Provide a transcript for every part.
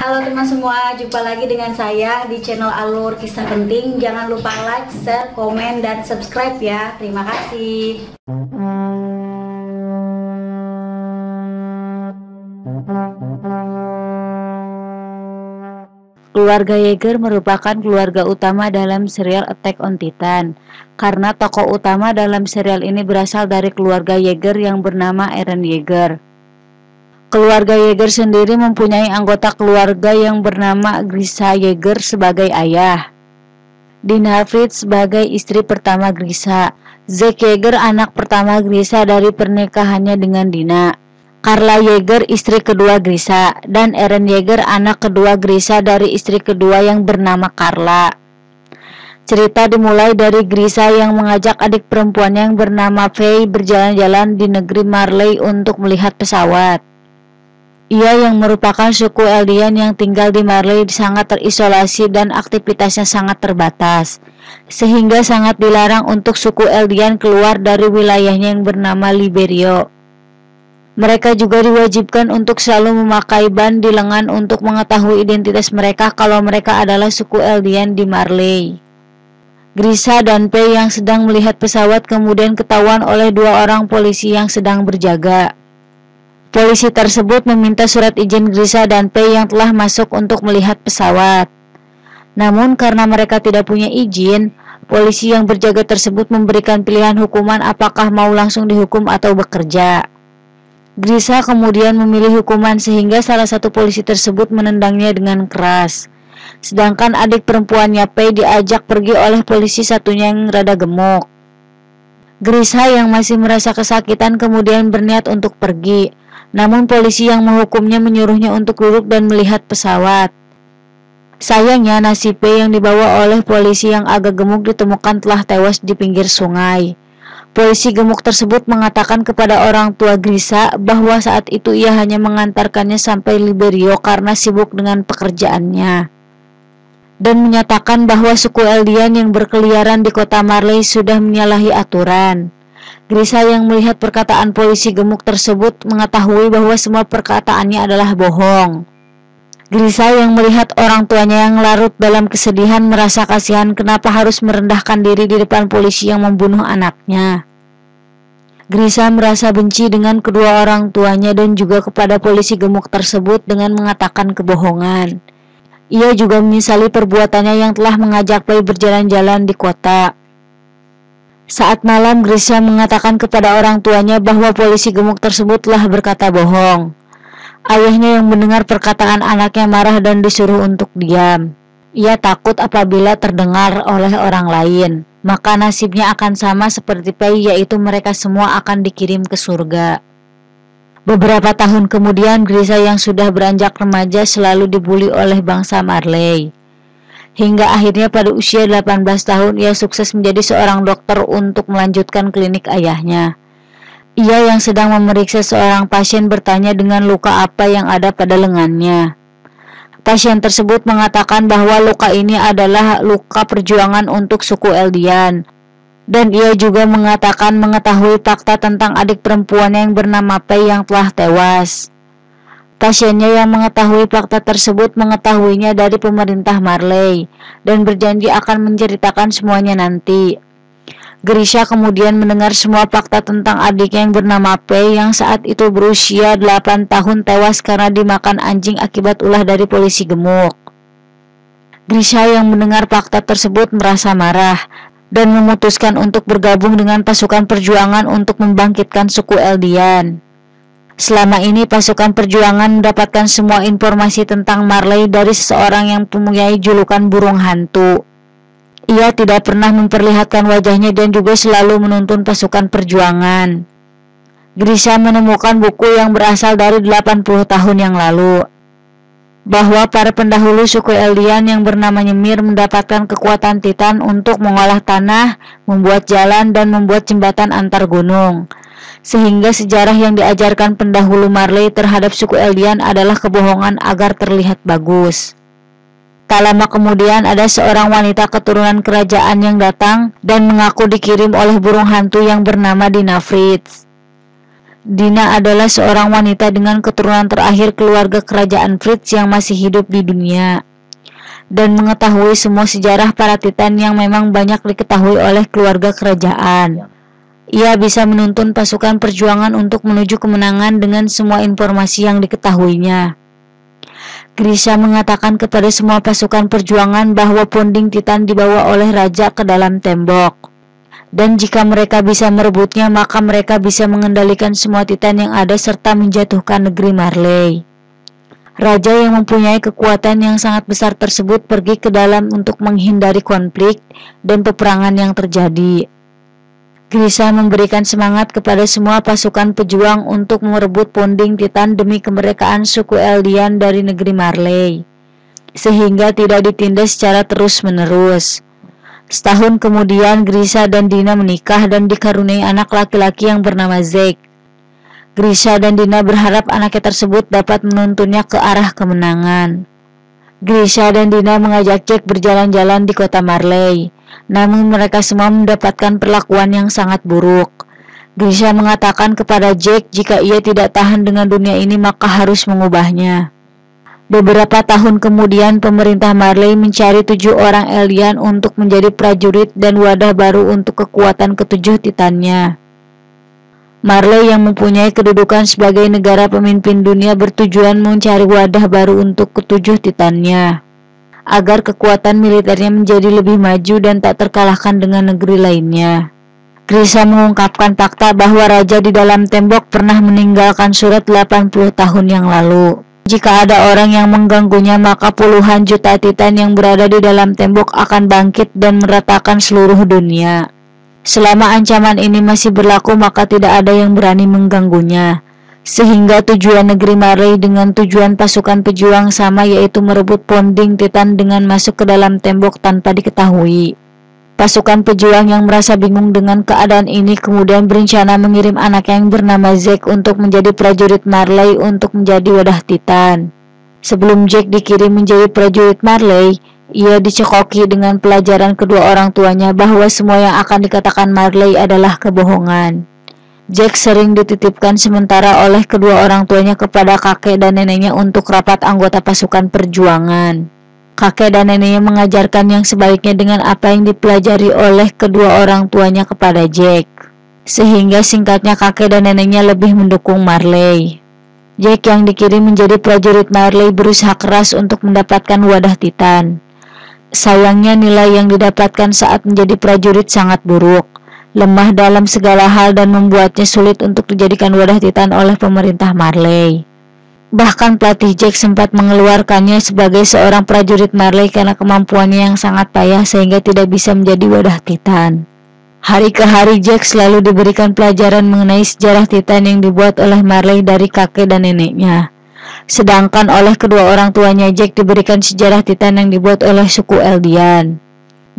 Halo teman semua, jumpa lagi dengan saya di channel Alur Kisah Penting. Jangan lupa like, share, komen, dan subscribe ya. Terima kasih. Keluarga Yeager merupakan keluarga utama dalam serial Attack on Titan, karena tokoh utama dalam serial ini berasal dari keluarga Yeager yang bernama Eren Yeager. Keluarga Yeager sendiri mempunyai anggota keluarga yang bernama Grisha Yeager sebagai ayah, Dina Fritz sebagai istri pertama Grisha, Zack Yeager anak pertama Grisha dari pernikahannya dengan Dina, Carla Yeager istri kedua Grisha, dan Eren Yeager anak kedua Grisha dari istri kedua yang bernama Carla. Cerita dimulai dari Grisha yang mengajak adik perempuannya yang bernama Faye berjalan-jalan di negeri Marley untuk melihat pesawat. Ia yang merupakan suku Eldian yang tinggal di Marley sangat terisolasi dan aktivitasnya sangat terbatas, sehingga sangat dilarang untuk suku Eldian keluar dari wilayahnya yang bernama Liberio. Mereka juga diwajibkan untuk selalu memakai ban di lengan untuk mengetahui identitas mereka kalau mereka adalah suku Eldian di Marley. Grisha dan Faye yang sedang melihat pesawat kemudian ketahuan oleh dua orang polisi yang sedang berjaga. Polisi tersebut meminta surat izin Grisha dan Faye yang telah masuk untuk melihat pesawat. Namun karena mereka tidak punya izin, polisi yang berjaga tersebut memberikan pilihan hukuman apakah mau langsung dihukum atau bekerja. Grisha kemudian memilih hukuman sehingga salah satu polisi tersebut menendangnya dengan keras. Sedangkan adik perempuannya Faye diajak pergi oleh polisi satunya yang rada gemuk. Grisha yang masih merasa kesakitan kemudian berniat untuk pergi. Namun polisi yang menghukumnya menyuruhnya untuk duduk dan melihat pesawat. Sayangnya nasib Faye yang dibawa oleh polisi yang agak gemuk ditemukan telah tewas di pinggir sungai. Polisi gemuk tersebut mengatakan kepada orang tua Grisha bahwa saat itu ia hanya mengantarkannya sampai Liberio karena sibuk dengan pekerjaannya, dan menyatakan bahwa suku Eldian yang berkeliaran di kota Marley sudah menyalahi aturan. Grisha yang melihat perkataan polisi gemuk tersebut mengetahui bahwa semua perkataannya adalah bohong. Grisha yang melihat orang tuanya yang larut dalam kesedihan merasa kasihan kenapa harus merendahkan diri di depan polisi yang membunuh anaknya. Grisha merasa benci dengan kedua orang tuanya dan juga kepada polisi gemuk tersebut dengan mengatakan kebohongan. Ia juga menyesali perbuatannya yang telah mengajak Faye berjalan-jalan di kota. Saat malam, Grisha mengatakan kepada orang tuanya bahwa polisi gemuk tersebut telah berkata bohong. Ayahnya yang mendengar perkataan anaknya marah dan disuruh untuk diam. Ia takut apabila terdengar oleh orang lain, maka nasibnya akan sama seperti Faye, yaitu mereka semua akan dikirim ke surga. Beberapa tahun kemudian, Grisha yang sudah beranjak remaja selalu dibuli oleh bangsa Marley. Hingga akhirnya pada usia 18 tahun ia sukses menjadi seorang dokter untuk melanjutkan klinik ayahnya. Ia yang sedang memeriksa seorang pasien bertanya dengan luka apa yang ada pada lengannya. Pasien tersebut mengatakan bahwa luka ini adalah luka perjuangan untuk suku Eldian. Dan ia juga mengatakan mengetahui fakta tentang adik perempuannya yang bernama Faye yang telah tewas. Pasiennya yang mengetahui fakta tersebut mengetahuinya dari pemerintah Marley dan berjanji akan menceritakan semuanya nanti. Grisha kemudian mendengar semua fakta tentang adiknya yang bernama Faye yang saat itu berusia 8 tahun tewas karena dimakan anjing akibat ulah dari polisi gemuk. Grisha yang mendengar fakta tersebut merasa marah dan memutuskan untuk bergabung dengan pasukan perjuangan untuk membangkitkan suku Eldian. Selama ini pasukan perjuangan mendapatkan semua informasi tentang Marley dari seseorang yang mempunyai julukan burung hantu. Ia tidak pernah memperlihatkan wajahnya dan juga selalu menuntun pasukan perjuangan. Grisha menemukan buku yang berasal dari 80 tahun yang lalu, bahwa para pendahulu suku Eldian yang bernama Ymir mendapatkan kekuatan Titan untuk mengolah tanah, membuat jalan, dan membuat jembatan antar gunung. Sehingga sejarah yang diajarkan pendahulu Marley terhadap suku Eldian adalah kebohongan agar terlihat bagus. Tak lama kemudian ada seorang wanita keturunan kerajaan yang datang dan mengaku dikirim oleh burung hantu yang bernama Dina Fritz. Dina adalah seorang wanita dengan keturunan terakhir keluarga kerajaan Fritz yang masih hidup di dunia, dan mengetahui semua sejarah para Titan yang memang banyak diketahui oleh keluarga kerajaan. Ia bisa menuntun pasukan perjuangan untuk menuju kemenangan dengan semua informasi yang diketahuinya. Grisha mengatakan kepada semua pasukan perjuangan bahwa ponding Titan dibawa oleh raja ke dalam tembok, dan jika mereka bisa merebutnya maka mereka bisa mengendalikan semua Titan yang ada serta menjatuhkan negeri Marley. Raja yang mempunyai kekuatan yang sangat besar tersebut pergi ke dalam untuk menghindari konflik dan peperangan yang terjadi. Grisha memberikan semangat kepada semua pasukan pejuang untuk merebut ponding Titan demi kemerdekaan suku Eldian dari negeri Marley, sehingga tidak ditindas secara terus-menerus. Setahun kemudian Grisha dan Dina menikah dan dikaruniai anak laki-laki yang bernama Zack. Grisha dan Dina berharap anaknya tersebut dapat menuntunnya ke arah kemenangan. Grisha dan Dina mengajak Jack berjalan-jalan di kota Marley, namun mereka semua mendapatkan perlakuan yang sangat buruk. Grisha mengatakan kepada Jack jika ia tidak tahan dengan dunia ini maka harus mengubahnya. Beberapa tahun kemudian pemerintah Marley mencari 7 orang Eldian untuk menjadi prajurit dan wadah baru untuk kekuatan ke-7 Titannya. Marley yang mempunyai kedudukan sebagai negara pemimpin dunia bertujuan mencari wadah baru untuk ke-7 Titannya, agar kekuatan militernya menjadi lebih maju dan tak terkalahkan dengan negeri lainnya. Grisha mengungkapkan fakta bahwa raja di dalam tembok pernah meninggalkan surat 80 tahun yang lalu. Jika ada orang yang mengganggunya maka puluhan juta Titan yang berada di dalam tembok akan bangkit dan meratakan seluruh dunia. Selama ancaman ini masih berlaku maka tidak ada yang berani mengganggunya, sehingga tujuan negeri Marley dengan tujuan pasukan pejuang sama, yaitu merebut ponding Titan dengan masuk ke dalam tembok tanpa diketahui. Pasukan pejuang yang merasa bingung dengan keadaan ini kemudian berencana mengirim anaknya yang bernama Zack untuk menjadi prajurit Marley untuk menjadi wadah Titan. Sebelum Jack dikirim menjadi prajurit Marley, ia dicekoki dengan pelajaran kedua orang tuanya bahwa semua yang akan dikatakan Marley adalah kebohongan. Jack sering dititipkan sementara oleh kedua orang tuanya kepada kakek dan neneknya untuk rapat anggota pasukan perjuangan. Kakek dan neneknya mengajarkan yang sebaliknya dengan apa yang dipelajari oleh kedua orang tuanya kepada Jack, sehingga singkatnya kakek dan neneknya lebih mendukung Marley. Jack yang dikirim menjadi prajurit Marley berusaha keras untuk mendapatkan wadah Titan. Sayangnya nilai yang didapatkan saat menjadi prajurit sangat buruk, lemah dalam segala hal dan membuatnya sulit untuk dijadikan wadah Titan oleh pemerintah Marley. Bahkan pelatih Jack sempat mengeluarkannya sebagai seorang prajurit Marley karena kemampuannya yang sangat payah sehingga tidak bisa menjadi wadah Titan. Hari ke hari Jack selalu diberikan pelajaran mengenai sejarah Titan yang dibuat oleh Marley dari kakek dan neneknya. Sedangkan oleh kedua orang tuanya Jack diberikan sejarah Titan yang dibuat oleh suku Eldian.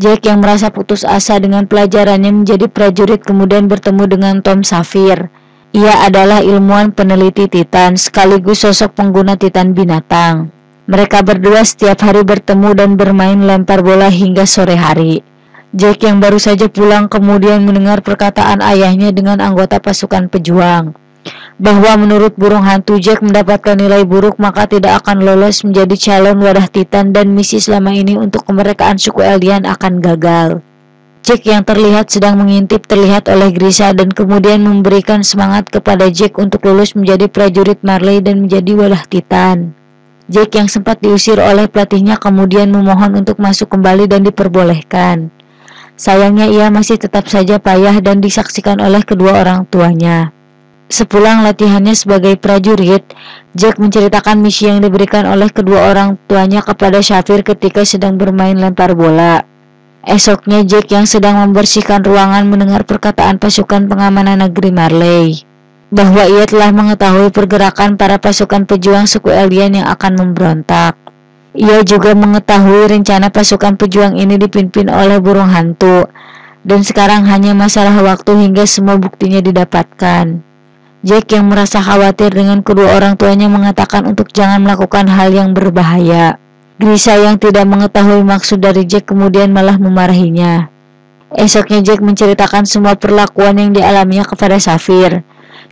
Jack yang merasa putus asa dengan pelajarannya menjadi prajurit kemudian bertemu dengan Tom Safir. Ia adalah ilmuwan peneliti Titan sekaligus sosok pengguna Titan binatang. Mereka berdua setiap hari bertemu dan bermain lempar bola hingga sore hari. Jack yang baru saja pulang kemudian mendengar perkataan ayahnya dengan anggota pasukan pejuang, bahwa menurut burung hantu Jack mendapatkan nilai buruk maka tidak akan lolos menjadi calon wadah Titan dan misi selama ini untuk kemerdekaan suku Eldian akan gagal. Jack yang terlihat sedang mengintip terlihat oleh Grisha dan kemudian memberikan semangat kepada Jack untuk lulus menjadi prajurit Marley dan menjadi wadah Titan. Jack yang sempat diusir oleh pelatihnya kemudian memohon untuk masuk kembali dan diperbolehkan. Sayangnya ia masih tetap saja payah dan disaksikan oleh kedua orang tuanya. Sepulang latihannya sebagai prajurit, Jack menceritakan misi yang diberikan oleh kedua orang tuanya kepada Safir ketika sedang bermain lempar bola. Esoknya Jack yang sedang membersihkan ruangan mendengar perkataan pasukan pengamanan negeri Marley, bahwa ia telah mengetahui pergerakan para pasukan pejuang suku Eldian yang akan memberontak. Ia juga mengetahui rencana pasukan pejuang ini dipimpin oleh burung hantu, dan sekarang hanya masalah waktu hingga semua buktinya didapatkan. Jack yang merasa khawatir dengan kedua orang tuanya mengatakan untuk jangan melakukan hal yang berbahaya. Grisha yang tidak mengetahui maksud dari Jack kemudian malah memarahinya. Esoknya Jack menceritakan semua perlakuan yang dialaminya kepada Safir.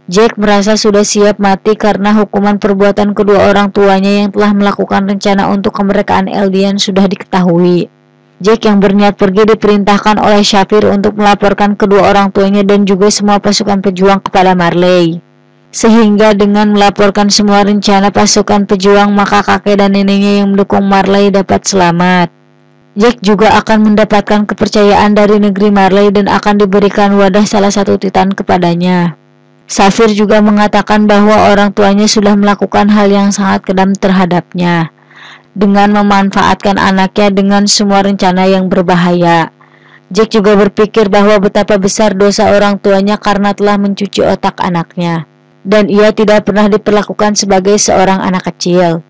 Jack merasa sudah siap mati karena hukuman perbuatan kedua orang tuanya yang telah melakukan rencana untuk kemerdekaan Eldian sudah diketahui. Jack yang berniat pergi diperintahkan oleh Shafir untuk melaporkan kedua orang tuanya dan juga semua pasukan pejuang kepada Marley. Sehingga dengan melaporkan semua rencana pasukan pejuang, maka kakek dan neneknya yang mendukung Marley dapat selamat. Jack juga akan mendapatkan kepercayaan dari negeri Marley dan akan diberikan wadah salah satu Titan kepadanya. Shafir juga mengatakan bahwa orang tuanya sudah melakukan hal yang sangat kejam terhadapnya, dengan memanfaatkan anaknya dengan semua rencana yang berbahaya. Jack juga berpikir bahwa betapa besar dosa orang tuanya karena telah mencuci otak anaknya, dan ia tidak pernah diperlakukan sebagai seorang anak kecil.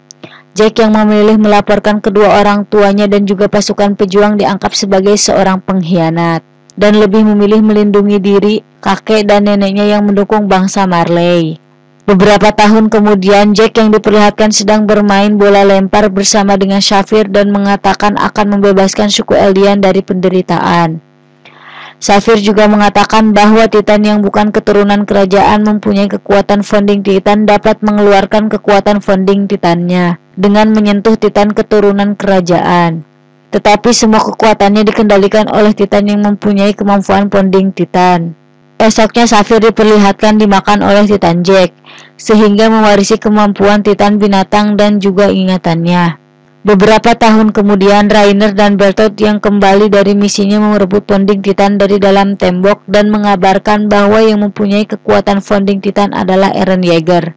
Jack yang memilih melaporkan kedua orang tuanya dan juga pasukan pejuang dianggap sebagai seorang pengkhianat, dan lebih memilih melindungi diri, kakek dan neneknya yang mendukung bangsa Marley. Beberapa tahun kemudian, Jack yang diperlihatkan sedang bermain bola lempar bersama dengan Shafir dan mengatakan akan membebaskan suku Eldian dari penderitaan. Shafir juga mengatakan bahwa Titan yang bukan keturunan kerajaan mempunyai kekuatan founding Titan dapat mengeluarkan kekuatan founding Titannya dengan menyentuh Titan keturunan kerajaan. Tetapi semua kekuatannya dikendalikan oleh Titan yang mempunyai kemampuan founding Titan. Esoknya Shafir diperlihatkan dimakan oleh Titan Jack, sehingga mewarisi kemampuan Titan binatang dan juga ingatannya. Beberapa tahun kemudian, Rainer dan Bertolt yang kembali dari misinya merebut founding Titan dari dalam tembok dan mengabarkan bahwa yang mempunyai kekuatan founding Titan adalah Eren Yeager.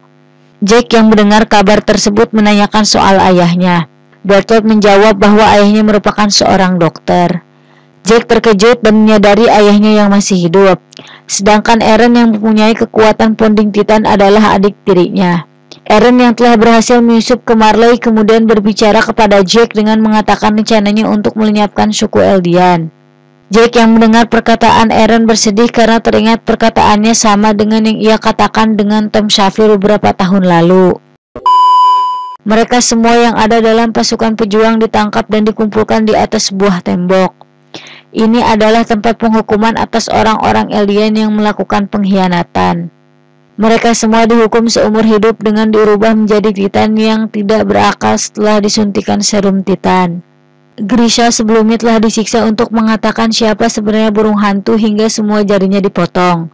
Jack yang mendengar kabar tersebut menanyakan soal ayahnya. Bertolt menjawab bahwa ayahnya merupakan seorang dokter. Jack terkejut dan menyadari ayahnya yang masih hidup, sedangkan Eren yang mempunyai kekuatan founding Titan adalah adik tirinya. Eren yang telah berhasil menyusup ke Marley kemudian berbicara kepada Jack dengan mengatakan rencananya untuk melenyapkan suku Eldian. Jack yang mendengar perkataan Eren bersedih karena teringat perkataannya sama dengan yang ia katakan dengan Tom Shafir beberapa tahun lalu. Mereka semua yang ada dalam pasukan pejuang ditangkap dan dikumpulkan di atas sebuah tembok. Ini adalah tempat penghukuman atas orang-orang Eldian yang melakukan pengkhianatan. Mereka semua dihukum seumur hidup dengan dirubah menjadi Titan yang tidak berakal setelah disuntikan serum Titan. Grisha sebelumnya telah disiksa untuk mengatakan siapa sebenarnya burung hantu hingga semua jarinya dipotong.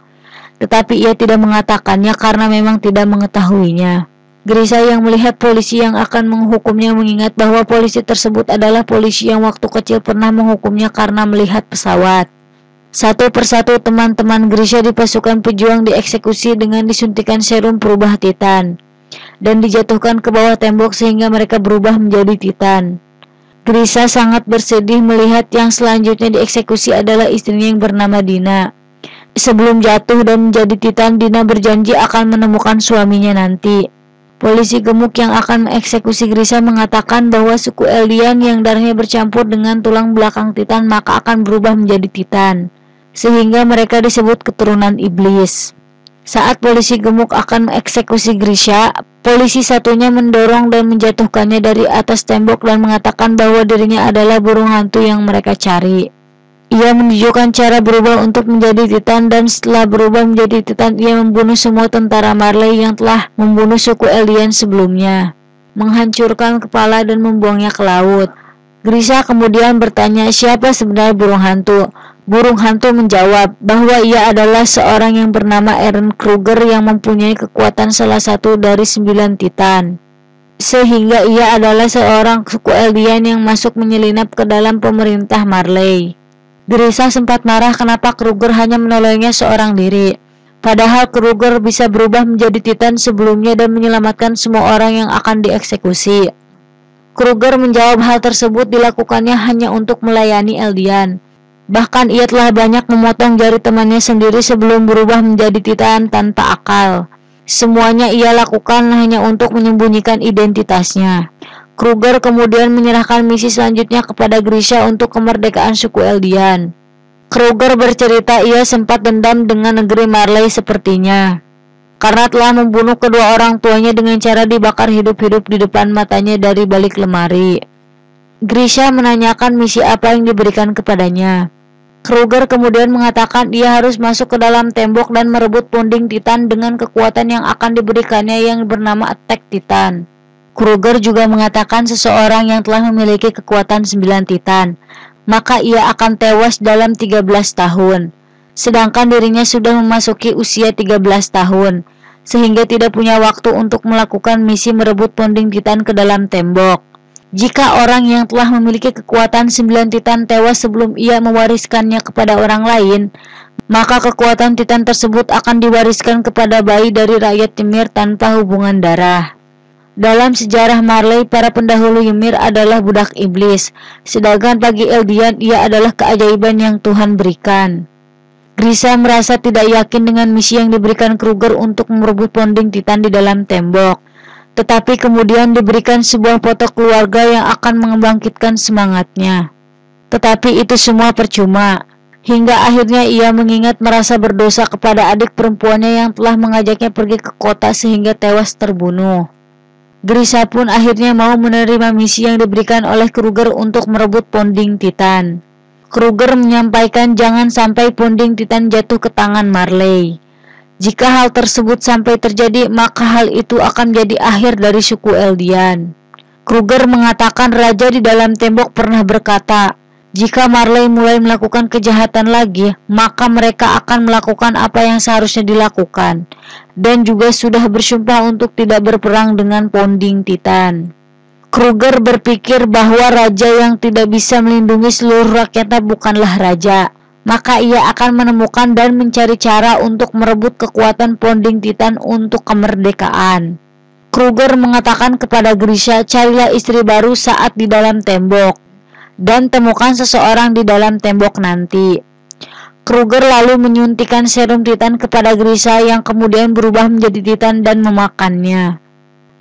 Tetapi ia tidak mengatakannya karena memang tidak mengetahuinya. Grisha yang melihat polisi yang akan menghukumnya mengingat bahwa polisi tersebut adalah polisi yang waktu kecil pernah menghukumnya karena melihat pesawat. Satu persatu teman-teman Grisha di pasukan pejuang dieksekusi dengan disuntikan serum perubah Titan dan dijatuhkan ke bawah tembok sehingga mereka berubah menjadi Titan. Grisha sangat bersedih melihat yang selanjutnya dieksekusi adalah istrinya yang bernama Dina. Sebelum jatuh dan menjadi Titan, Dina berjanji akan menemukan suaminya nanti. Polisi gemuk yang akan mengeksekusi Grisha mengatakan bahwa suku Eldian yang darahnya bercampur dengan tulang belakang Titan maka akan berubah menjadi Titan, sehingga mereka disebut keturunan iblis. Saat polisi gemuk akan mengeksekusi Grisha, polisi satunya mendorong dan menjatuhkannya dari atas tembok dan mengatakan bahwa dirinya adalah burung hantu yang mereka cari. Ia menunjukkan cara berubah untuk menjadi Titan dan setelah berubah menjadi Titan ia membunuh semua tentara Marley yang telah membunuh suku Eldian sebelumnya, menghancurkan kepala dan membuangnya ke laut. Grisha kemudian bertanya siapa sebenarnya burung hantu. Burung hantu menjawab bahwa ia adalah seorang yang bernama Eren Kruger yang mempunyai kekuatan salah satu dari 9 Titan, sehingga ia adalah seorang suku Eldian yang masuk menyelinap ke dalam pemerintah Marley. Grisha sempat marah kenapa Kruger hanya menolongnya seorang diri, padahal Kruger bisa berubah menjadi Titan sebelumnya dan menyelamatkan semua orang yang akan dieksekusi. Kruger menjawab hal tersebut dilakukannya hanya untuk melayani Eldian. Bahkan ia telah banyak memotong jari temannya sendiri sebelum berubah menjadi Titan tanpa akal. Semuanya ia lakukan hanya untuk menyembunyikan identitasnya. Kruger kemudian menyerahkan misi selanjutnya kepada Grisha untuk kemerdekaan suku Eldian. Kruger bercerita ia sempat dendam dengan negeri Marley sepertinya, karena telah membunuh kedua orang tuanya dengan cara dibakar hidup-hidup di depan matanya dari balik lemari. Grisha menanyakan misi apa yang diberikan kepadanya. Kruger kemudian mengatakan ia harus masuk ke dalam tembok dan merebut punding Titan dengan kekuatan yang akan diberikannya yang bernama Attack Titan. Kruger juga mengatakan seseorang yang telah memiliki kekuatan 9 Titan, maka ia akan tewas dalam 13 tahun. Sedangkan dirinya sudah memasuki usia 13 tahun, sehingga tidak punya waktu untuk melakukan misi merebut punding Titan ke dalam tembok. Jika orang yang telah memiliki kekuatan 9 Titan tewas sebelum ia mewariskannya kepada orang lain, maka kekuatan Titan tersebut akan diwariskan kepada bayi dari rakyat Ymir tanpa hubungan darah. Dalam sejarah Marley, para pendahulu Ymir adalah budak iblis, sedangkan bagi Eldian ia adalah keajaiban yang Tuhan berikan. Grisha merasa tidak yakin dengan misi yang diberikan Kruger untuk merebut punding Titan di dalam tembok. Tetapi kemudian diberikan sebuah foto keluarga yang akan membangkitkan semangatnya. Tetapi itu semua percuma. Hingga akhirnya ia mengingat merasa berdosa kepada adik perempuannya yang telah mengajaknya pergi ke kota sehingga tewas terbunuh. Grisha pun akhirnya mau menerima misi yang diberikan oleh Kruger untuk merebut punding Titan. Kruger menyampaikan jangan sampai punding Titan jatuh ke tangan Marley. Jika hal tersebut sampai terjadi, maka hal itu akan menjadi akhir dari suku Eldian. Kruger mengatakan raja di dalam tembok pernah berkata, jika Marley mulai melakukan kejahatan lagi, maka mereka akan melakukan apa yang seharusnya dilakukan, dan juga sudah bersumpah untuk tidak berperang dengan punding Titan. Kruger berpikir bahwa raja yang tidak bisa melindungi seluruh rakyatnya bukanlah raja. Maka ia akan menemukan dan mencari cara untuk merebut kekuatan punding Titan untuk kemerdekaan. Kruger mengatakan kepada Grisha, carilah istri baru saat di dalam tembok, dan temukan seseorang di dalam tembok nanti. Kruger lalu menyuntikkan serum Titan kepada Grisha yang kemudian berubah menjadi Titan dan memakannya.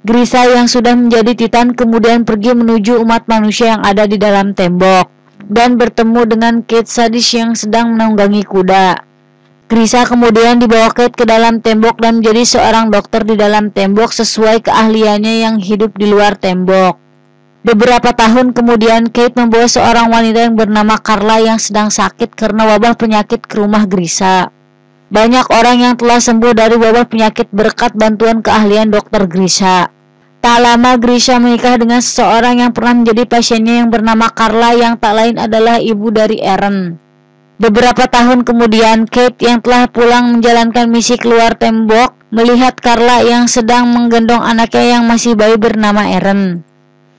Grisha yang sudah menjadi Titan kemudian pergi menuju umat manusia yang ada di dalam tembok dan bertemu dengan Kate sadis yang sedang menunggangi kuda. Grisha kemudian dibawa Kate ke dalam tembok dan menjadi seorang dokter di dalam tembok sesuai keahliannya yang hidup di luar tembok. Beberapa tahun kemudian Kate membawa seorang wanita yang bernama Carla yang sedang sakit karena wabah penyakit ke rumah Grisha. Banyak orang yang telah sembuh dari wabah penyakit berkat bantuan keahlian dokter Grisha. Tak lama Grisha menikah dengan seseorang yang pernah menjadi pasiennya yang bernama Carla yang tak lain adalah ibu dari Eren. Beberapa tahun kemudian Kate yang telah pulang menjalankan misi keluar tembok melihat Carla yang sedang menggendong anaknya yang masih bayi bernama Eren.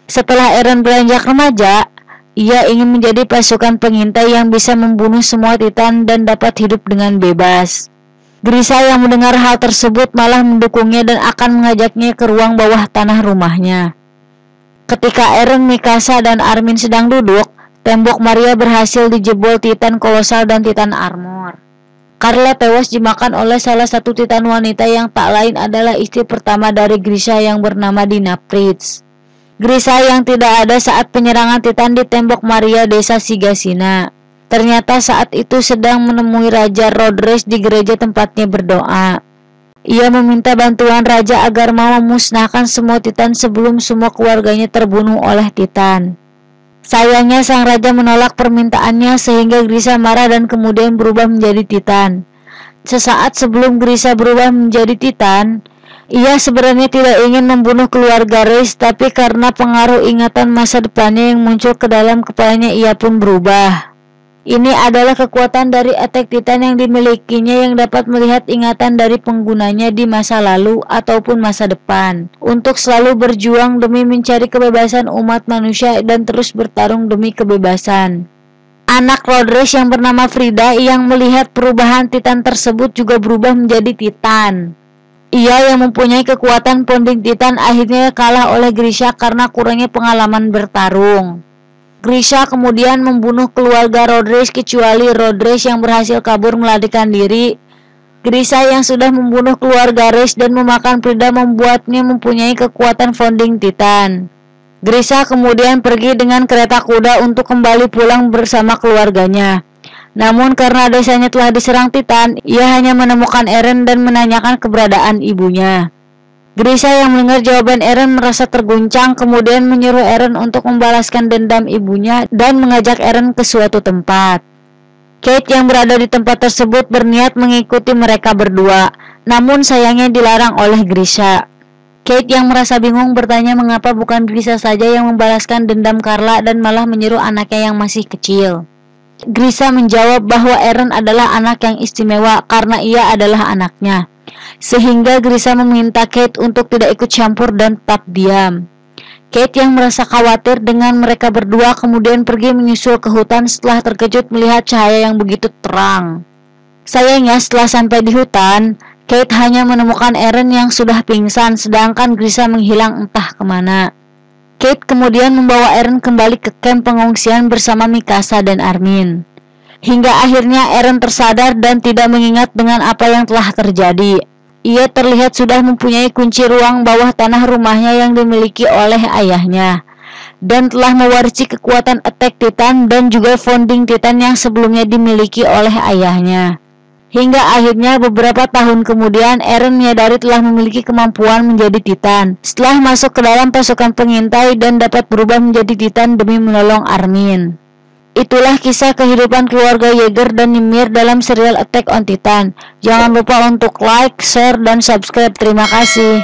Setelah Eren beranjak remaja, ia ingin menjadi pasukan pengintai yang bisa membunuh semua Titan dan dapat hidup dengan bebas. Grisha yang mendengar hal tersebut malah mendukungnya dan akan mengajaknya ke ruang bawah tanah rumahnya. Ketika Eren, Mikasa, dan Armin sedang duduk, tembok Maria berhasil dijebol Titan kolosal dan Titan armor. Carla tewas dimakan oleh salah satu Titan wanita yang tak lain adalah istri pertama dari Grisha yang bernama Dina Pritz. Grisha yang tidak ada saat penyerangan Titan di tembok Maria desa Sigasina. Ternyata saat itu sedang menemui Raja Rodres di gereja tempatnya berdoa. Ia meminta bantuan raja agar mau memusnahkan semua Titan sebelum semua keluarganya terbunuh oleh Titan. Sayangnya sang raja menolak permintaannya sehingga Grisha marah dan kemudian berubah menjadi Titan. Sesaat sebelum Grisha berubah menjadi Titan, ia sebenarnya tidak ingin membunuh keluarga Reis, tapi karena pengaruh ingatan masa depannya yang muncul ke dalam kepalanya ia pun berubah. Ini adalah kekuatan dari Attack Titan yang dimilikinya yang dapat melihat ingatan dari penggunanya di masa lalu ataupun masa depan untuk selalu berjuang demi mencari kebebasan umat manusia dan terus bertarung demi kebebasan. Anak Rodres yang bernama Frida yang melihat perubahan Titan tersebut juga berubah menjadi Titan. Ia yang mempunyai kekuatan punding Titan akhirnya kalah oleh Grisha karena kurangnya pengalaman bertarung. Grisha kemudian membunuh keluarga Rodres kecuali Rodres yang berhasil kabur melarikan diri. Grisha yang sudah membunuh keluarga Reis dan memakan Frida membuatnya mempunyai kekuatan founding Titan. Grisha kemudian pergi dengan kereta kuda untuk kembali pulang bersama keluarganya. Namun karena desanya telah diserang Titan, ia hanya menemukan Eren dan menanyakan keberadaan ibunya. Grisha yang mendengar jawaban Eren merasa terguncang, kemudian menyuruh Eren untuk membalaskan dendam ibunya dan mengajak Eren ke suatu tempat. Kate yang berada di tempat tersebut berniat mengikuti mereka berdua, namun sayangnya dilarang oleh Grisha. Kate yang merasa bingung bertanya mengapa bukan Grisha saja yang membalaskan dendam Carla dan malah menyuruh anaknya yang masih kecil. Grisha menjawab bahwa Eren adalah anak yang istimewa karena ia adalah anaknya, sehingga Grisha meminta Kate untuk tidak ikut campur dan tetap diam. Kate yang merasa khawatir dengan mereka berdua kemudian pergi menyusul ke hutan setelah terkejut melihat cahaya yang begitu terang. Sayangnya setelah sampai di hutan, Kate hanya menemukan Eren yang sudah pingsan sedangkan Grisha menghilang entah kemana. Kate kemudian membawa Eren kembali ke kamp pengungsian bersama Mikasa dan Armin. Hingga akhirnya Eren tersadar dan tidak mengingat dengan apa yang telah terjadi. Ia terlihat sudah mempunyai kunci ruang bawah tanah rumahnya yang dimiliki oleh ayahnya, dan telah mewarisi kekuatan Attack Titan dan juga Founding Titan yang sebelumnya dimiliki oleh ayahnya. Hingga akhirnya beberapa tahun kemudian Eren menyadari telah memiliki kemampuan menjadi Titan setelah masuk ke dalam pasukan pengintai dan dapat berubah menjadi Titan demi menolong Armin. Itulah kisah kehidupan keluarga Yeager dan Ymir dalam serial Attack on Titan. Jangan lupa untuk like, share, dan subscribe. Terima kasih.